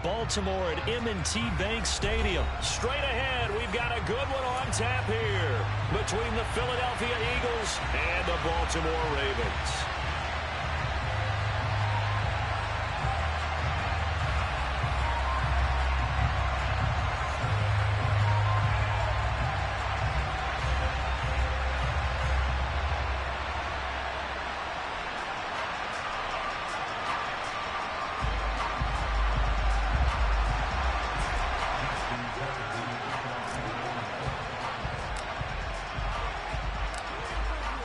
Baltimore at M&T Bank Stadium. Straight ahead, we've got a good one on tap here between the Philadelphia Eagles and the Baltimore Ravens.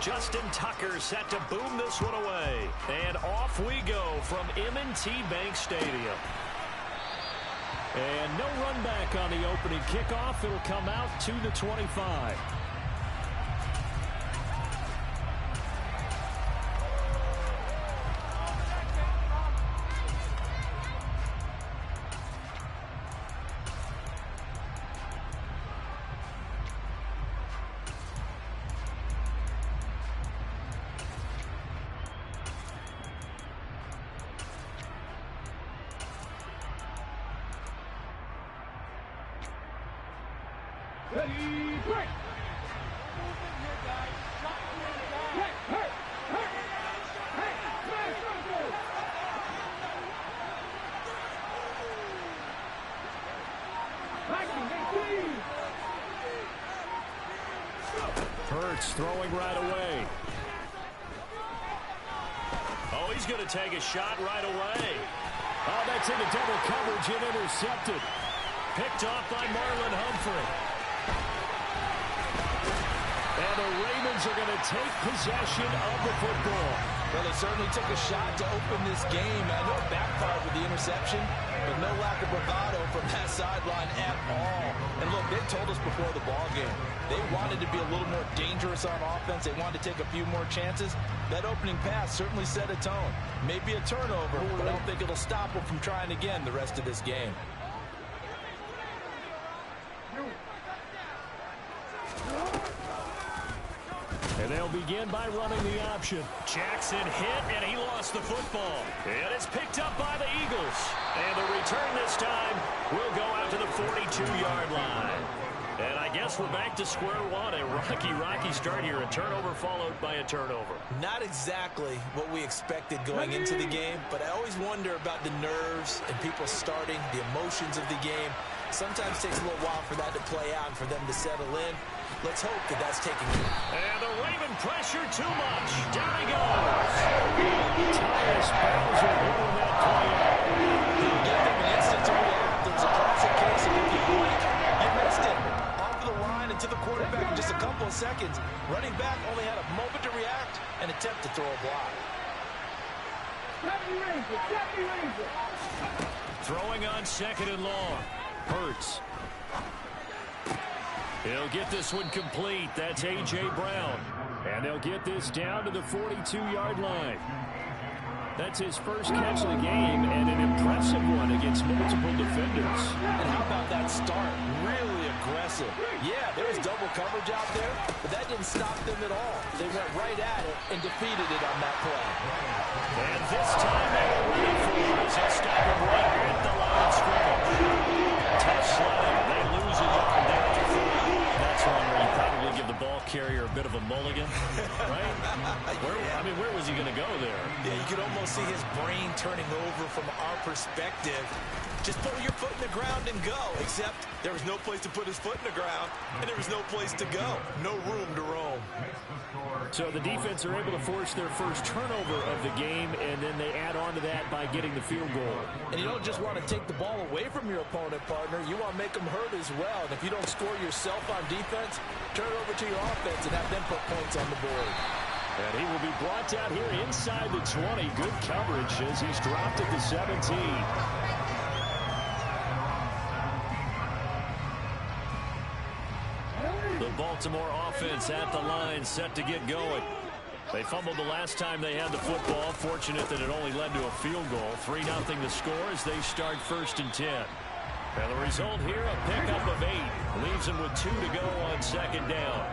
Justin Tucker set to boom this one away. And off we go from M&T Bank Stadium. And no run back on the opening kickoff. It'll come out to the 25. Hurts throwing right away. Oh, he's going to take a shot right away. Oh, that's into double coverage and intercepted. Picked off by Marlon Humphrey. And the Ravens are going to take possession of the football. Well, they certainly took a shot to open this game. I know it backfired with the interception, but no lack of bravado from that sideline at all. And look, they told us before the ball game, they wanted to be a little more dangerous on offense. They wanted to take a few more chances. That opening pass certainly set a tone. Maybe a turnover, but I don't think it'll stop them from trying again the rest of this game. And they'll begin by running the option. Jackson hit, and he lost the football. And it's picked up by the Eagles. And the return this time will go out to the 42-yard line. And I guess we're back to square one. A rocky start here. A turnover followed by a turnover. Not exactly what we expected going into the game, but I always wonder about the nerves and people starting, the emotions of the game. Sometimes it takes a little while for that to play out and for them to settle in. Let's hope that that's taking root. And the Raven pressure too much. Down he goes. Tyus Bowser holding that play out. Give them an instant to react. There's a classic case of if you blink, you missed it. Off of the line and to the quarterback in just a couple of seconds. Running back only had a moment to react and attempt to throw a block. Throwing on second and long. Hurts. He'll get this one complete. That's A.J. Brown. And they'll get this down to the 42-yard line. That's his first catch of the game and an impressive one against multiple defenders. And how about that start? Really aggressive. Yeah, there was double coverage out there, but that didn't stop them at all. They went right at it and defeated it on that play. And this time they were ready for it as they stop him right at the line of scrimmage. Tough slide. They lose a yard there at the 40. That's one where you probably give the ball carrier a bit of a mulligan, right? Where was he going to go there? Yeah, you could almost see his brain turning over from our perspective. Just put your foot in the ground and go, except there was no place to put his foot in the ground, and there was no place to go. No room to roam. So the defense are able to force their first turnover of the game, and then they add on to that by getting the field goal. And you don't just want to take the ball away from your opponent, partner. You want to make them hurt as well. And if you don't score yourself on defense, turn it over to your offense and have them put points on the board. And he will be brought down here inside the 20. Good coverage as he's dropped at the 17. The Baltimore offense at the line, set to get going. They fumbled the last time they had the football. Fortunate that it only led to a field goal. 3-0 the score as they start 1st and 10. And the result here, a pickup of 8. Leaves them with 2 to go on 2nd down.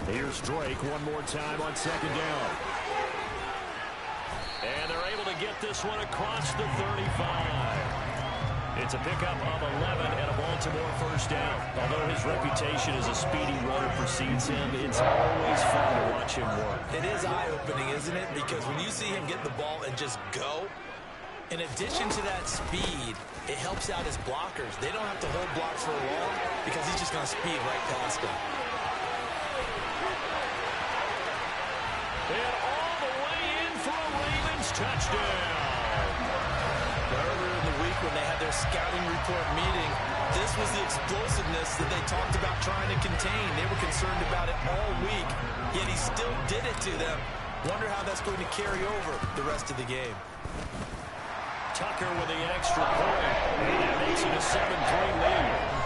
Here's Drake one more time on 2nd down. And they're able to get this one across the 35. It's a pickup of 11 and a Baltimore first down. Although his reputation as a speedy runner precedes him, it's always fun to watch him work. It is eye-opening, isn't it? Because when you see him get the ball and just go, in addition to that speed, it helps out his blockers. They don't have to hold blocks for long because he's just going to speed right past them. And all the way in for a Ravens touchdown. Earlier in the week when they had their scouting report meeting, this was the explosiveness that they talked about trying to contain. They were concerned about it all week, yet he still did it to them. Wonder how that's going to carry over the rest of the game. Tucker with the extra point, and that makes it a 7-3 lead.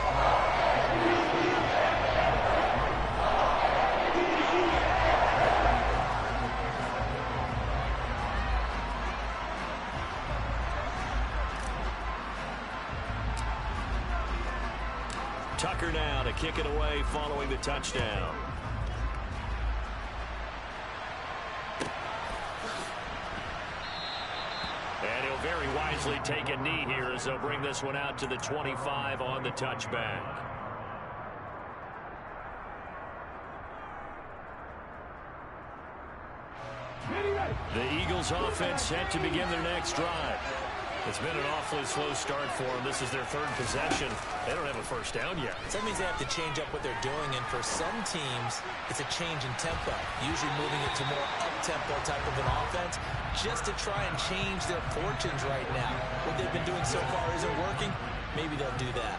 Tucker now to kick it away following the touchdown. And he'll very wisely take a knee here as they'll bring this one out to the 25 on the touchback. The Eagles offense set to begin their next drive. It's been an awfully slow start for them. This is their third possession. They don't have a first down yet. So that means they have to change up what they're doing, and for some teams, it's a change in tempo, usually moving it to more up-tempo type of an offense, just to try and change their fortunes right now. What they've been doing so far isn't working. Maybe they'll do that.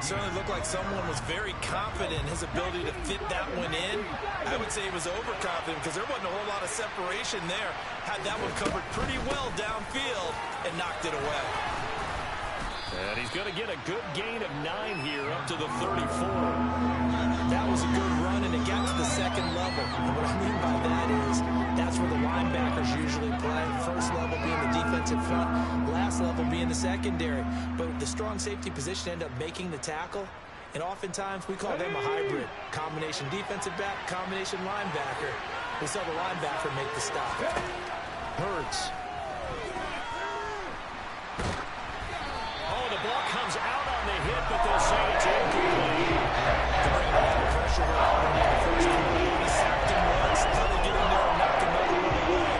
Certainly looked like someone was very confident in his ability to fit that one in. I would say he was overconfident because there wasn't a whole lot of separation there. Had that one covered pretty well downfield and knocked it away. And he's going to get a good gain of 9 here up to the 34. That was a good run, and it got to the second level. And what I mean by that is that's where the linebackers usually play. First level being the defensive front, last level being the secondary. But the strong safety position ended up making the tackle. And oftentimes we call them a hybrid. Combination defensive back, combination linebacker. We saw the linebacker make the stop. Hurts. Oh, the ball comes out on the hit, but they'll say it's incomplete. Pressure on the first quarter. He sacked him once. Now they get in there and knock another one away.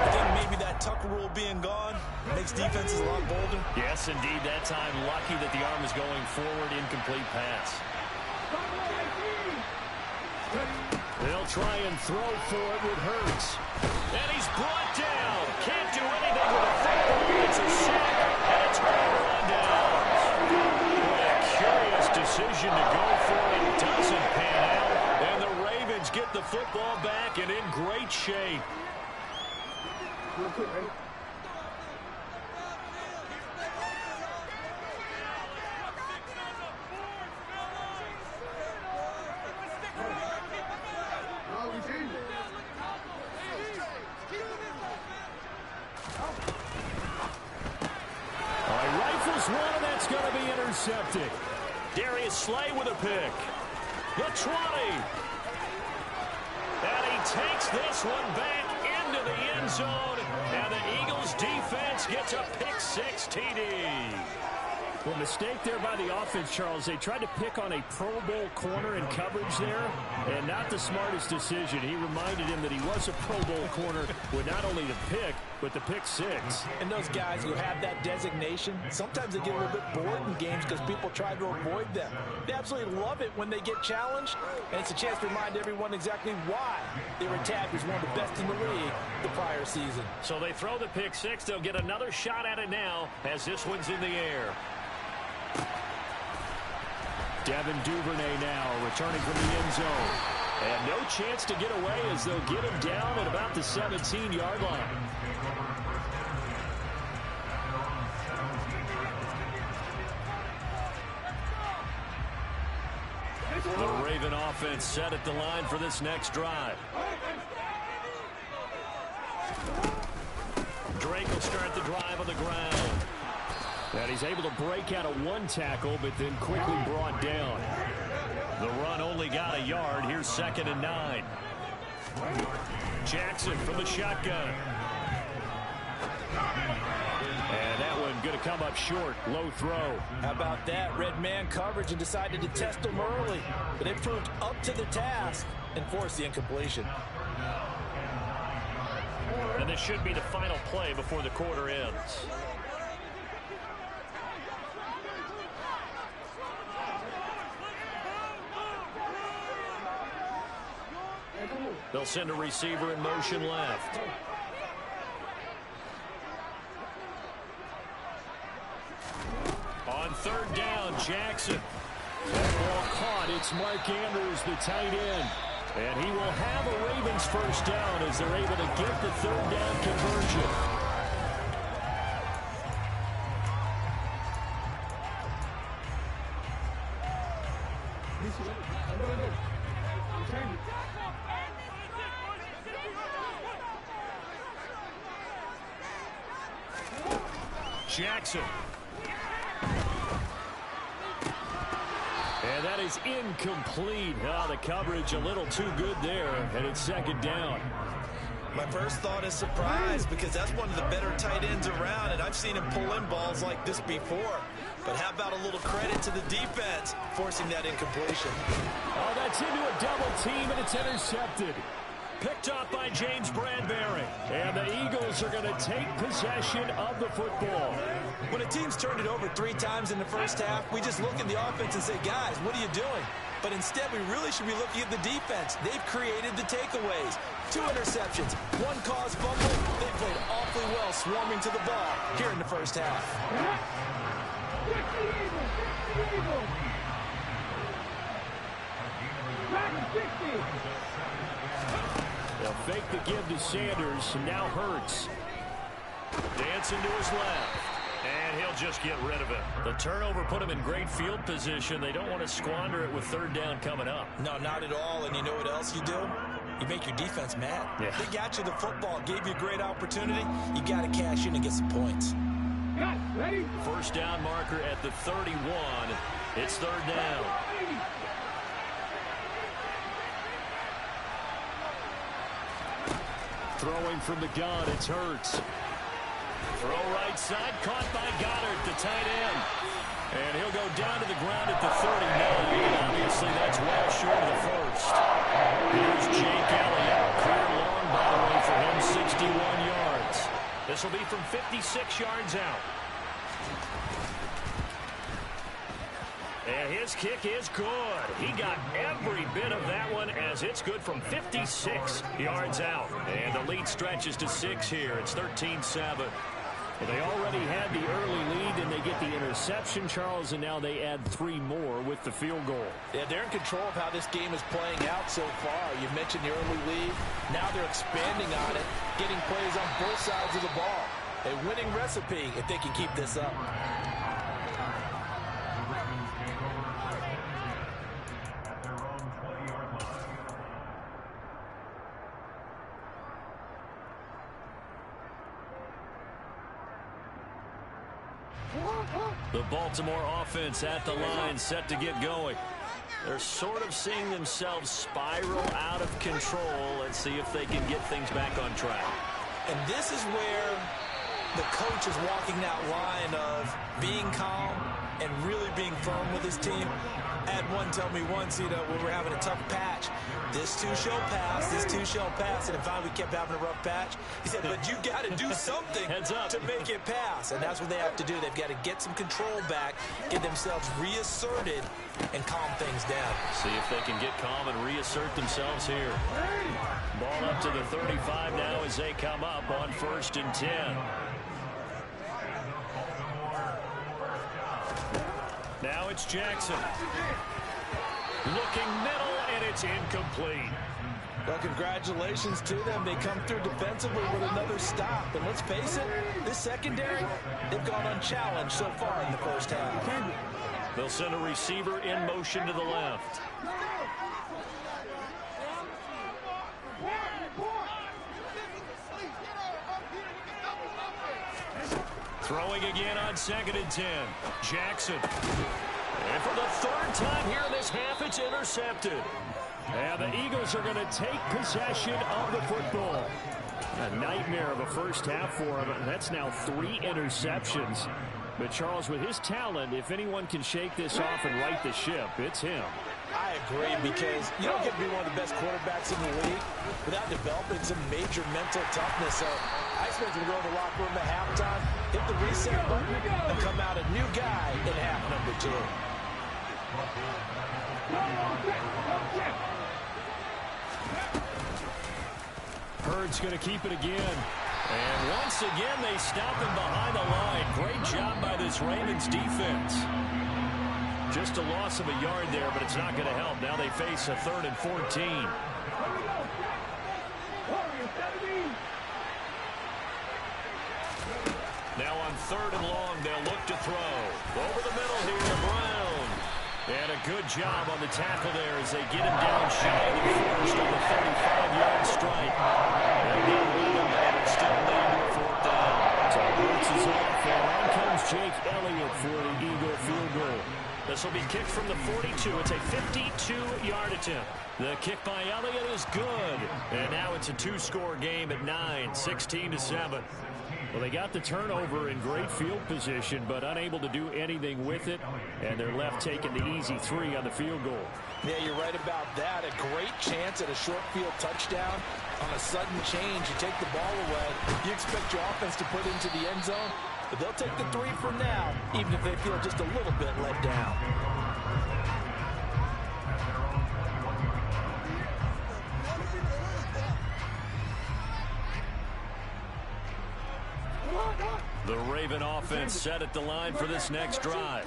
I think maybe that Tucker rule being gone makes defenses a lot bolder. Yes, indeed. That time, lucky that the arm is going forward. Incomplete pass. They'll try and throw for it with Hurts. And he's brought down. Can't do anything with a football. It's a sack, and a turnover on downs. What a curious decision to go for it. Doesn't pan out. And the Ravens get the football back and in great shape. One, and that's going to be intercepted. Darius Slay with a pick. The 20. And he takes this one back into the end zone. And the Eagles defense gets a pick-6 TD. Well, mistake there by the offense, Charles. They tried to pick on a Pro Bowl corner in coverage there, and not the smartest decision. He reminded him that he was a Pro Bowl corner with not only the pick, but the pick-6. And those guys who have that designation, sometimes they get a little bit bored in games because people try to avoid them. They absolutely love it when they get challenged, and it's a chance to remind everyone exactly why they were tagged as one of the best in the league the prior season. So they throw the pick-6. They'll get another shot at it now as this one's in the air. Devin Duvernay now returning from the end zone. And no chance to get away as they'll get him down at about the 17-yard line. The Raven offense set at the line for this next drive. Drake will start the drive on the ground. And he's able to break out of one tackle, but then quickly brought down. The run only got a yard. Here's 2nd and 9. Jackson from the shotgun. come up short. Low throw. How about that? Red man coverage and decided to test them early. But they proved up to the task and forced the incompletion. And this should be the final play before the quarter ends. They'll send a receiver in motion left. On third down, Jackson. That ball caught. It's Mark Andrews, the tight end. And he will have a Ravens first down as they're able to get the third down conversion. Jackson. And that is incomplete. Oh, the coverage a little too good there, and it's second down. My first thought is surprise because that's one of the better tight ends around, and I've seen him pull in balls like this before. But how about a little credit to the defense forcing that incompletion? Oh, that's into a double team, and it's intercepted. Picked off by James Bradbury. And the Eagles are going to take possession of the football. When a team's turned it over 3 times in the first half, we just look at the offense and say, guys, what are you doing? But instead, we really should be looking at the defense. They've created the takeaways. 2 interceptions, 1 caused fumble. They played awfully well swarming to the ball here in the first half. They'll fake the give to Sanders, and now Hurts. Dancing to his left, and he'll just get rid of it. The turnover put him in great field position. They don't want to squander it with third down coming up. No, not at all, and you know what else you do? You make your defense mad. Yeah. They got you the football, gave you a great opportunity. You got to cash in and get some points. First down marker at the 31. It's third down. Throwing from the gun, it's Hurts. Throw right side, caught by Goddard, the tight end. And he'll go down to the ground at the 39. Obviously, that's well short of the first. Here's Jake Elliott. Clear long ball away for him, 61 yards. This will be from 56 yards out. And his kick is good. He got every bit of that one as it's good from 56 yards out. And the lead stretches to 6 here. It's 13-7. Well, they already had the early lead, and they get the interception, Charles, and now they add 3 more with the field goal. Yeah, they're in control of how this game is playing out so far. You mentioned the early lead. Now they're expanding on it, getting plays on both sides of the ball. A winning recipe if they can keep this up. The Baltimore offense at the line, set to get going. They're sort of seeing themselves spiral out of control. Let's see if they can get things back on track. And this is where the coach is walking that line of being calm and really being firm with his team. I had one tell me once, when we're having a tough patch, this too shall pass, this too shall pass. And finally we kept having a rough patch. He said, but you got to do something to make it pass. And that's what they have to do. They've got to get some control back, get themselves reasserted, and calm things down. See if they can get calm and reassert themselves here. Ball up to the 35 now as they come up on 1st and 10. Now it's Jackson. Looking middle, and it's incomplete. Well, congratulations to them. They come through defensively with another stop. And let's face it, this secondary, they've gone unchallenged so far in the first half. They'll send a receiver in motion to the left. Throwing again on 2nd and 10. Jackson. And for the 3rd time here in this half, it's intercepted. And the Eagles are going to take possession of the football. A nightmare of a first half for them. That's now 3 interceptions. But, Charles, with his talent, if anyone can shake this off and right the ship, it's him. I agree, because you don't get to be one of the best quarterbacks in the league without developing some major mental toughness. So I expect him to go to the locker room at halftime, hit the reset button, and come out a new guy in half number 2. Hurd's going to keep it again. And once again, they stop him behind the line. Great job by this Ravens defense. Just a loss of a yard there, but it's not going to help. Now they face a 3rd and 14. Now on 3rd and long, they'll look to throw. Over the middle here to Brown. And a good job on the tackle there as they get him down shy of the first on the 35-yard strike. And they'll lead him, and it's still leading to 4th down. So Hurts is off, and on comes Jake Elliott for the Eagle field goal. This will be kicked from the 42. It's a 52-yard attempt. The kick by Elliott is good. And now it's a 2-score game at 9, 16-7. Well, they got the turnover in great field position, but unable to do anything with it. And they're left taking the easy 3 on the field goal. Yeah, you're right about that. A great chance at a short field touchdown. On a sudden change, you take the ball away. You expect your offense to put into the end zone. But they'll take the 3 for now, even if they feel just a little bit let down. The Raven offense set at the line for this next drive.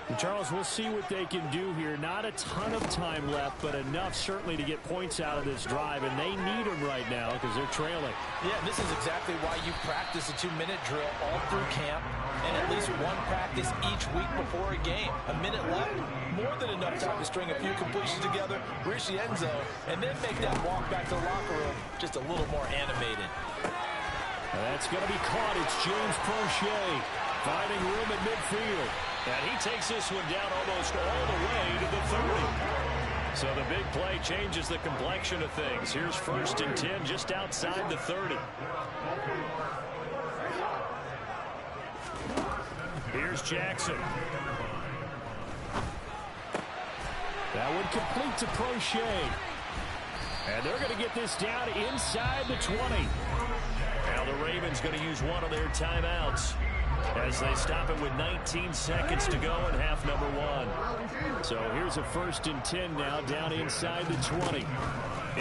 And Charles, we'll see what they can do here. Not a ton of time left, but enough certainly to get points out of this drive, and they need them right now because they're trailing. Yeah, this is exactly why you practice a 2-minute drill all through camp and at least one practice each week before a game. A minute left, more than enough time to string a few completions together, reach the end zone, and then make that walk back to the locker room just a little more animated. That's going to be caught. It's James Prochet finding room at midfield. And he takes this one down almost all the way to the 30. So the big play changes the complexion of things. Here's 1st and 10 just outside the 30. Here's Jackson. That would complete to Prochet. And they're going to get this down inside the 20. Now the Ravens going to use one of their timeouts as they stop it with 19 seconds to go in half number 1. So here's a 1st and 10 now down inside the 20.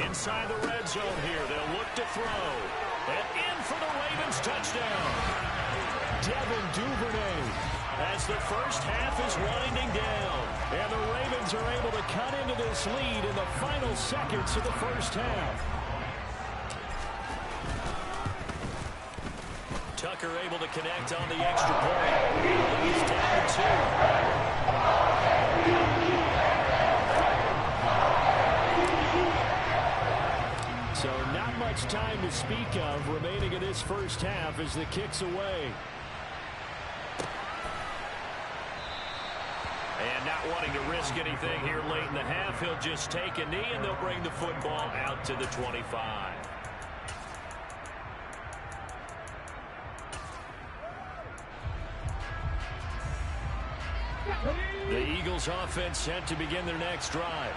Inside the red zone here. They'll look to throw. And in for the Ravens touchdown. Devin Duvernay as the first half is winding down. And the Ravens are able to cut into this lead in the final seconds of the first half. Tucker able to connect on the extra point. He's down 2. So not much time to speak of remaining in this first half as the kick's away. And not wanting to risk anything here late in the half, he'll just take a knee and they'll bring the football out to the 25. The Eagles offense set to begin their next drive.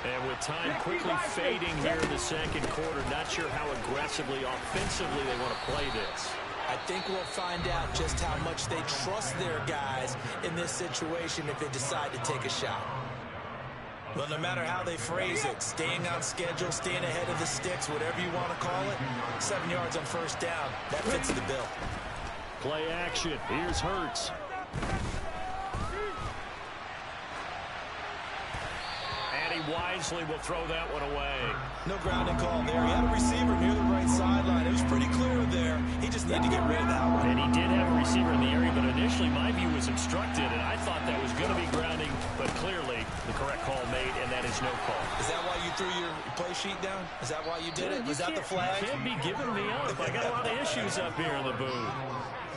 And with time quickly fading here in the second quarter, not sure how aggressively, offensively they want to play this. I think we'll find out just how much they trust their guys in this situation if they decide to take a shot. Well, no matter how they phrase it, staying on schedule, staying ahead of the sticks, whatever you want to call it, 7 yards on 1st down, that fits the bill. Play action. Here's Hurts. Wisely will throw that one away. No grounding call there. He had a receiver near the right sideline. It was pretty clear there. He just needed to get rid of that one. And he did have a receiver in the area, but initially my view was obstructed, and I thought that was going to be grounding, but clearly the correct call made, and that is no call. Is that why you threw your play sheet down? Is that why you did it? Was that the flag? You can't be giving me up. I got a lot of issues up here in the booth.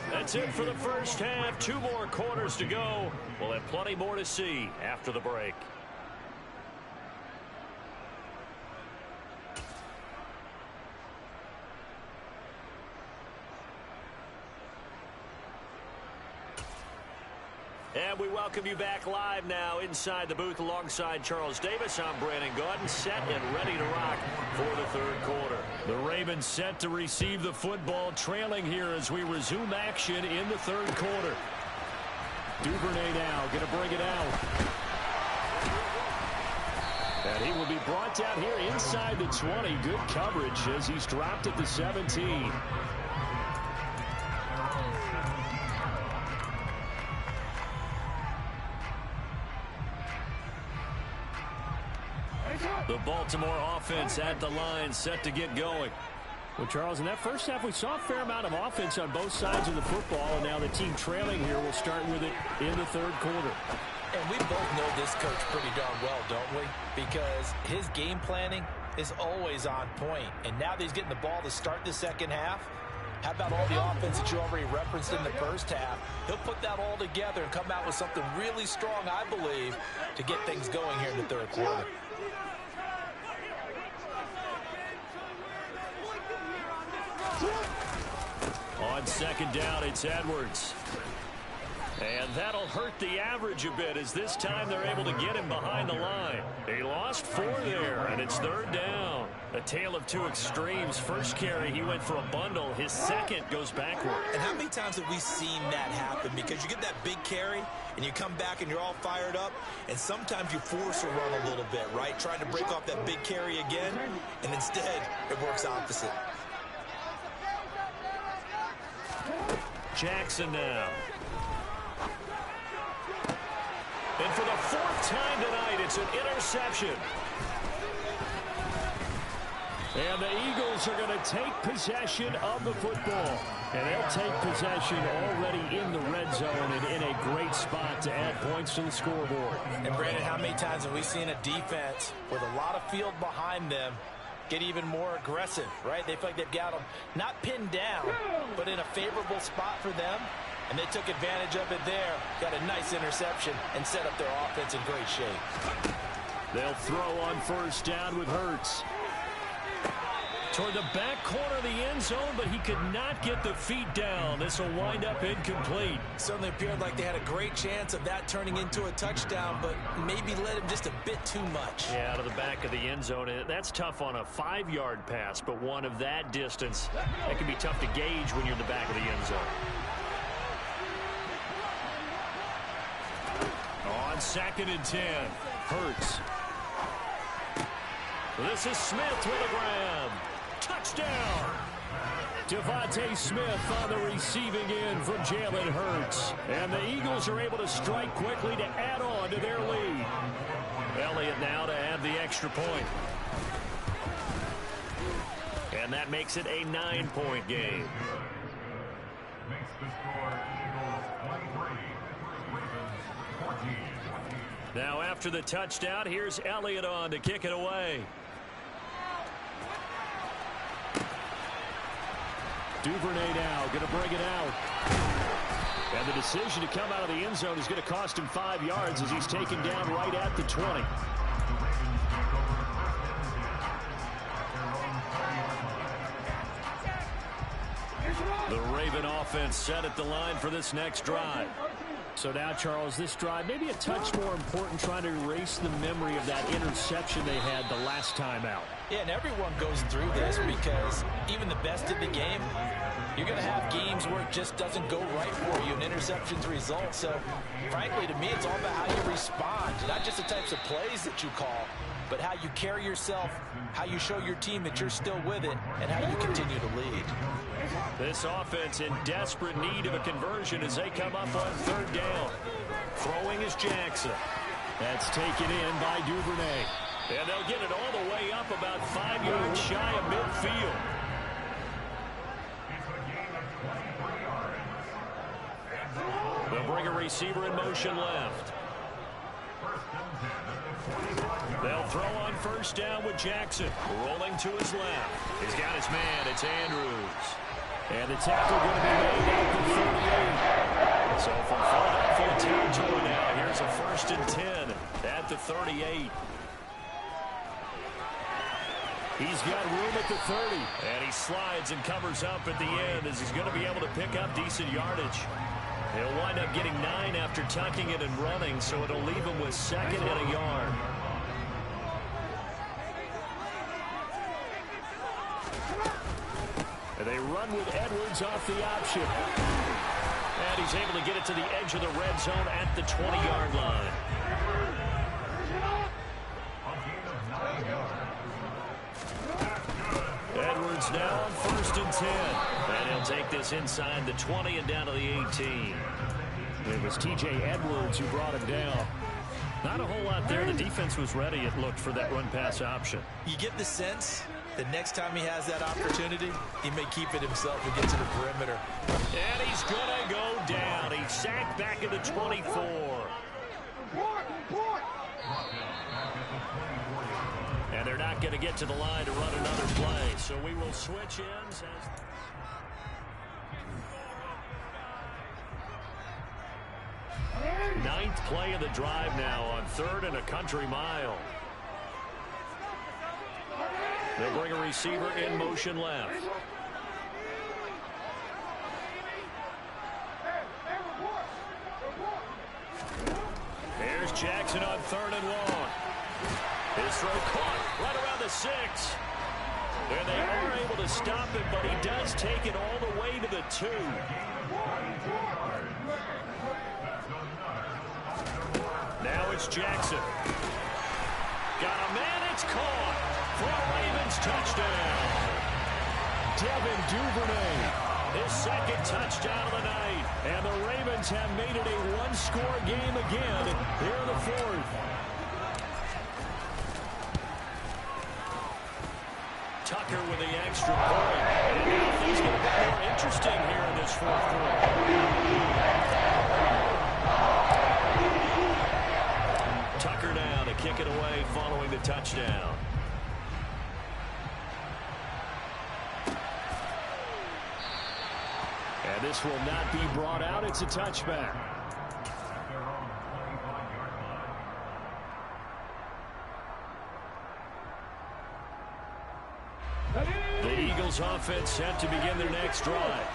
That's it for the first half. 2 more quarters to go. We'll have plenty more to see after the break. And we welcome you back live now inside the booth alongside Charles Davis. I'm Brandon Gaudin, set and ready to rock for the third quarter. The Ravens set to receive the football, trailing here as we resume action in the third quarter. Duvernay now going to bring it out. And he will be brought down here inside the 20. Good coverage as he's dropped at the 17. The Baltimore offense at the line, set to get going. Well, Charles, in that first half, we saw a fair amount of offense on both sides of the football, and now the team trailing here will start with it in the third quarter. And we both know this coach pretty darn well, don't we? Because his game planning is always on point. And now that he's getting the ball to start the second half, how about all the offense that you already referenced in the first half? He'll put that all together and come out with something really strong, I believe, to get things going here in the third quarter. On second down, it's Edwards. And that'll hurt the average a bit as this time they're able to get him behind the line. He lost 4 there, and it's third down. A tale of two extremes. First carry, he went for a bundle. His second goes backward. And how many times have we seen that happen? Because you get that big carry, and you come back and you're all fired up, and sometimes you force a run a little bit, right? Trying to break off that big carry again, and instead it works opposite. Jackson now. And for the 4th time tonight, it's an interception. And the Eagles are going to take possession of the football. And they'll take possession already in the red zone and in a great spot to add points to the scoreboard. And Brandon, how many times have we seen a defense with a lot of field behind them get even more aggressive, right? They feel like they've got them not pinned down, but in a favorable spot for them. And they took advantage of it there, got a nice interception, and set up their offense in great shape. They'll throw on first down with Hurts. Toward the back corner of the end zone, but he could not get the feet down. This will wind up incomplete. Certainly appeared like they had a great chance of that turning into a touchdown, but maybe led him just a bit too much. Yeah, out of the back of the end zone. That's tough on a 5-yard pass, but one of that distance, that can be tough to gauge when you're in the back of the end zone. On 2nd and 10, Hurts. This is Smith with a grab. Touchdown! Devontae Smith on the receiving end from Jalen Hurts. And the Eagles are able to strike quickly to add on to their lead. Elliott now to add the extra point. And that makes it a 9-point game. Makes the score Eagles 23, Ravens 14. Now after the touchdown, here's Elliott on to kick it away. Duvernay now going to bring it out. And the decision to come out of the end zone is going to cost him 5 yards as he's taken down right at the 20. The Raven offense set at the line for this next drive. So now, Charles, this drive maybe a touch more important, trying to erase the memory of that interception they had the last time out. Yeah, and everyone goes through this because even the best in the game, you're going to have games where it just doesn't go right for you, and interceptions result. So, frankly, to me, it's all about how you respond, not just the types of plays that you call, but how you carry yourself, how you show your team that you're still with it, and how you continue to lead. This offense in desperate need of a conversion as they come up on 3rd down. Throwing is Jackson. That's taken in by Duvernay. And they'll get it all the way up about 5 yards shy of midfield. They'll bring a receiver in motion left. They'll throw on first down with Jackson. Rolling to his left. He's got his man. It's Andrews. And the tackle going to be made at the 38. So from Philadelphia territory now, here's a 1st and 10 at the 38. He's got room at the 30. And he slides and covers up at the end as he's going to be able to pick up decent yardage. He'll wind up getting 9 after tucking it and running, so it'll leave him with 2nd and a yard. And they run with Edwards off the option. And he's able to get it to the edge of the red zone at the 20-yard line. Edwards now on 1st and 10. And he'll take this inside the 20 and down to the 18. It was T.J. Edwards who brought him down. Not a whole lot there. The defense was ready, it looked, for that run-pass option. You get the sense that next time he has that opportunity, he may keep it himself and get to the perimeter. And he's going to go down. He's sacked back at the 24. And they're not going to get to the line to run another play. So we will switch ends. Ninth play of the drive now on 3rd and a country mile. They'll bring a receiver in motion left. Here's Jackson on 3rd and long. His throw caught right around the 6. And they are able to stop it, but he does take it all the way to the 2. Now it's Jackson. Got a man, it's caught. For a Ravens touchdown. Devin Duvernay, his 2nd touchdown of the night. And the Ravens have made it a one-score game again here in the 4th. Tucker with the extra point. And now things get a bit more interesting here in this 4th quarter. Tucker now to kick it away following the touchdown. And this will not be brought out. It's a touchback. The Eagles offense set to begin their next drive.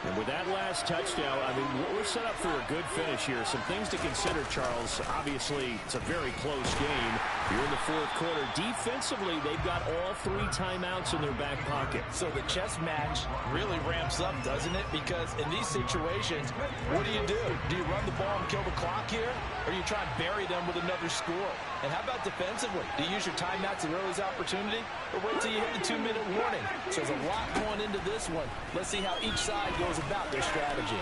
And with that last touchdown, I mean, we're set up for a good finish here. Some things to consider, Charles. Obviously, it's a very close game. You're in the 4th quarter. Defensively, they've got all 3 timeouts in their back pocket. So the chess match really ramps up, doesn't it? Because in these situations, what do? Do you run the ball and kill the clock here? Or do you try and bury them with another score? And how about defensively? Do you use your timeouts at early's opportunity? Or wait till you hit the 2-minute warning? So there's a lot going into this one. Let's see how each side goes about their strategy.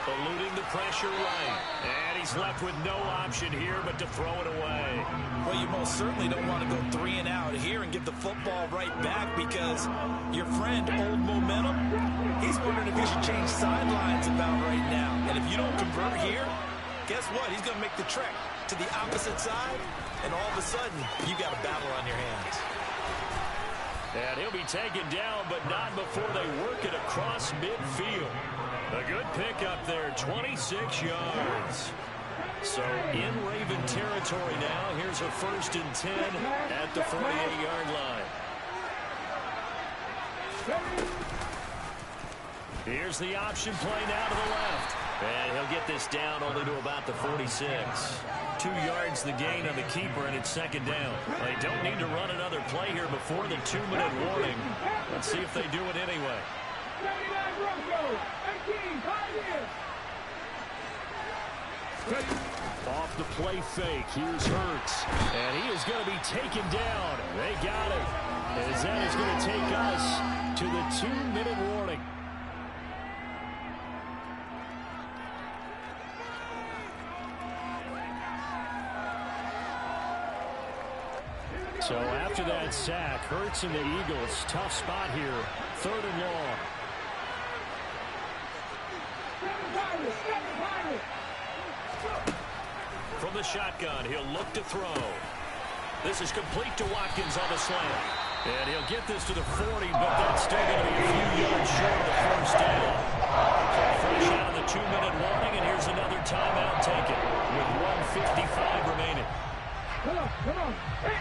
Eluding the pressure right. And he's left with no option here but to throw it away. Well, you most certainly don't want to go 3 and out here and get the football right back, because your friend, Old Momentum, he's wondering if he should change sidelines about right now. And if you don't convert here, guess what? He's going to make the trek to the opposite side, and all of a sudden, you got a battle on your hands. And he'll be taken down, but not before they work it across midfield. A good pickup there, 26 yards. So in Raven territory now. Here's a 1st and 10 at the 48-yard line. Here's the option play now to the left. And he'll get this down only to about the 46. 2 yards the gain on the keeper, and it's 2nd down. They don't need to run another play here before the 2-minute warning. Let's see if they do it anyway. Off the play fake, here's Hurts. And he is going to be taken down. They got him. As that is going to take us to the 2-minute warning. So after that sack, Hurts and the Eagles, tough spot here. 3rd and long. From the shotgun, he'll look to throw. This is complete to Watkins on the slant. And he'll get this to the 40, but that's still going to be a few yards short of the 1st down. Fresh out of the 2-minute warning, and here's another timeout taken with 1:55 remaining. Come on, come on. Hey.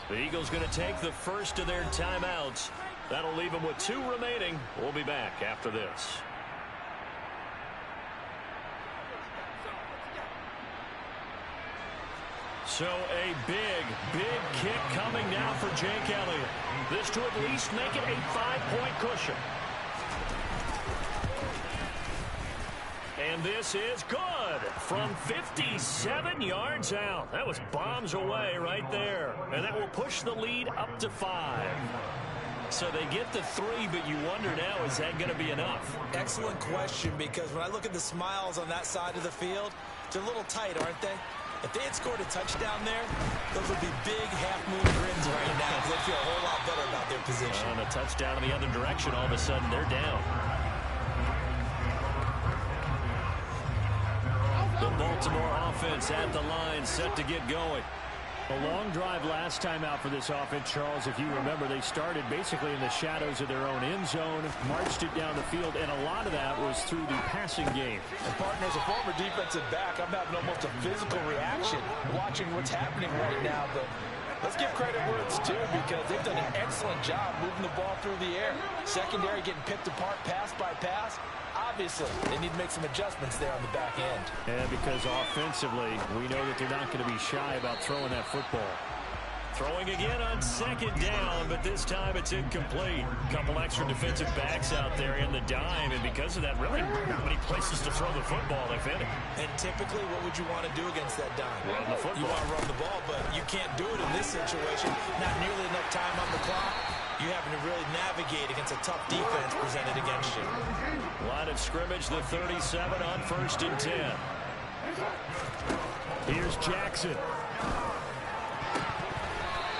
The Eagles going to take the first of their timeouts. That'll leave them with 2 remaining. We'll be back after this. So a big kick coming now for Jake Elliott. This to at least make it a 5-point cushion. And this is good from 57 yards out. That was bombs away right there. And that will push the lead up to 5. So they get the 3, but you wonder now, is that going to be enough? Excellent question, because when I look at the smiles on that side of the field, they're a little tight, aren't they? If they had scored a touchdown there, those would be big half-moon grins right now, because they feel a whole lot better about their position. And a touchdown in the other direction, all of a sudden they're down. The Baltimore offense at the line, set to get going. A long drive last time out for this offense, Charles. If you remember, they started basically in the shadows of their own end zone, marched it down the field, and a lot of that was through the passing game. And partner, as a former defensive back, I'm having almost a physical reaction watching what's happening right now. But let's give credit where it's due, because they've done an excellent job moving the ball through the air. Secondary getting picked apart pass by pass. Obviously, they need to make some adjustments there on the back end. And because offensively, we know that they're not going to be shy about throwing that football. Throwing again on 2nd down, but this time it's incomplete. Couple extra defensive backs out there in the dime, and because of that, really not many places to throw the football, if any. And typically, what would you want to do against that dime? Run the football. You want to run the ball, but you can't do it in this situation. Not nearly enough time on the clock. You having to really navigate against a tough defense presented against you. Line of scrimmage, the 37 on 1st and 10. Here's Jackson.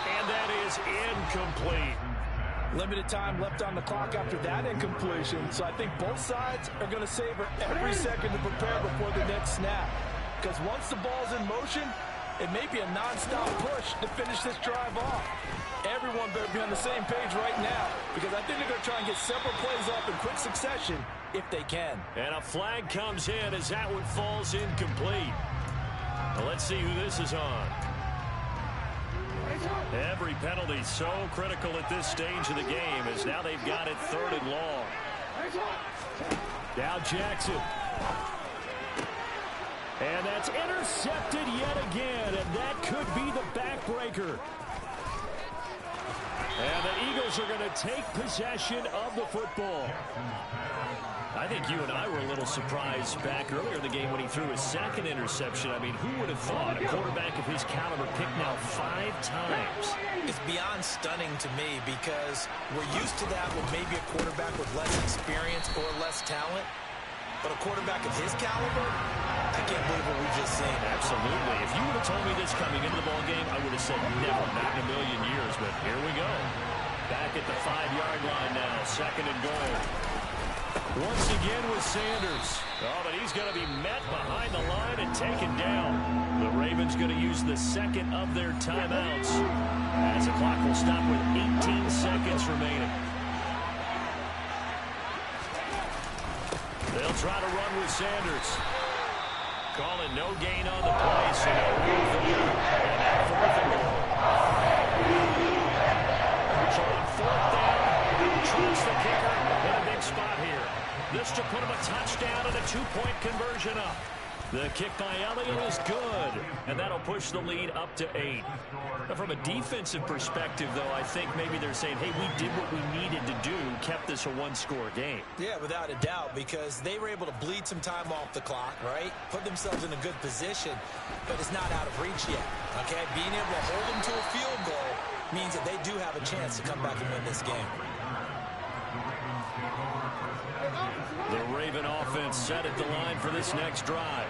And that is incomplete. Limited time left on the clock after that incompletion, so I think both sides are going to savor every second to prepare before the next snap. Because once the ball's in motion, it may be a non-stop push to finish this drive off. Everyone better be on the same page right now, because I think they're going to try and get several plays off in quick succession if they can. And a flag comes in as that one falls incomplete. Well, let's see who this is on. Every penalty so critical at this stage of the game, as now they've got it 3rd and long. Now Jackson. And that's intercepted yet again, and that could be the backbreaker. And the Eagles are going to take possession of the football. I think you and I were a little surprised back earlier in the game when he threw his 2nd interception. I mean, who would have thought a quarterback of his caliber picked now 5 times? It's beyond stunning to me, because we're used to that with maybe a quarterback with less experience or less talent. But a quarterback of his caliber, I can't believe what we've just seen. Absolutely. If you would have told me this coming into the ballgame, I would have said never, not in a million years. But here we go. Back at the 5-yard line now, 2nd and goal. Once again with Sanders. Oh, but he's going to be met behind the line and taken down. The Ravens going to use the 2nd of their timeouts, as the clock will stop with 18 seconds remaining. They'll try to run with Sanders. Calling no gain on the play, so no room for him. And that 4th and goal. So on 4th down, trumps the kicker in a big spot here. This to put him a touchdown and a 2-point conversion up. The kick by Elliott is good, and that'll push the lead up to 8. Now, from a defensive perspective, though, I think maybe they're saying, hey, we did what we needed to do, kept this a 1-score game. Yeah, without a doubt, because they were able to bleed some time off the clock, right? Put themselves in a good position, but it's not out of reach yet, okay? Being able to hold them to a field goal means that they do have a chance to come back and win this game. The Raven offense set at the line for this next drive.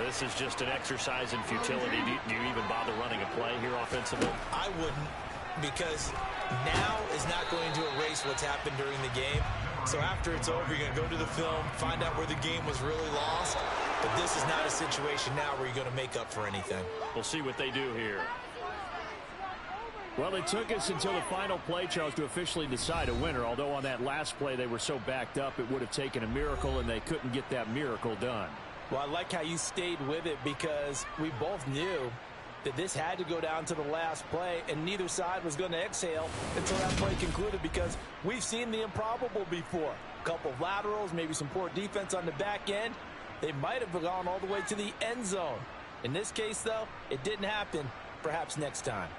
This is just an exercise in futility. Do you even bother running a play here offensively? I wouldn't, because now is not going to erase what's happened during the game. So after it's over, you're going to go to the film, find out where the game was really lost. But this is not a situation now where you're going to make up for anything. We'll see what they do here. Well, it took us until the final play, Charles, to officially decide a winner. Although on that last play they were so backed up, it would have taken a miracle, and they couldn't get that miracle done. Well, I like how you stayed with it, because we both knew that this had to go down to the last play, and neither side was going to exhale until that play concluded, because we've seen the improbable before. A couple of laterals, maybe some poor defense on the back end. They might have gone all the way to the end zone. In this case, though, it didn't happen. Perhaps next time.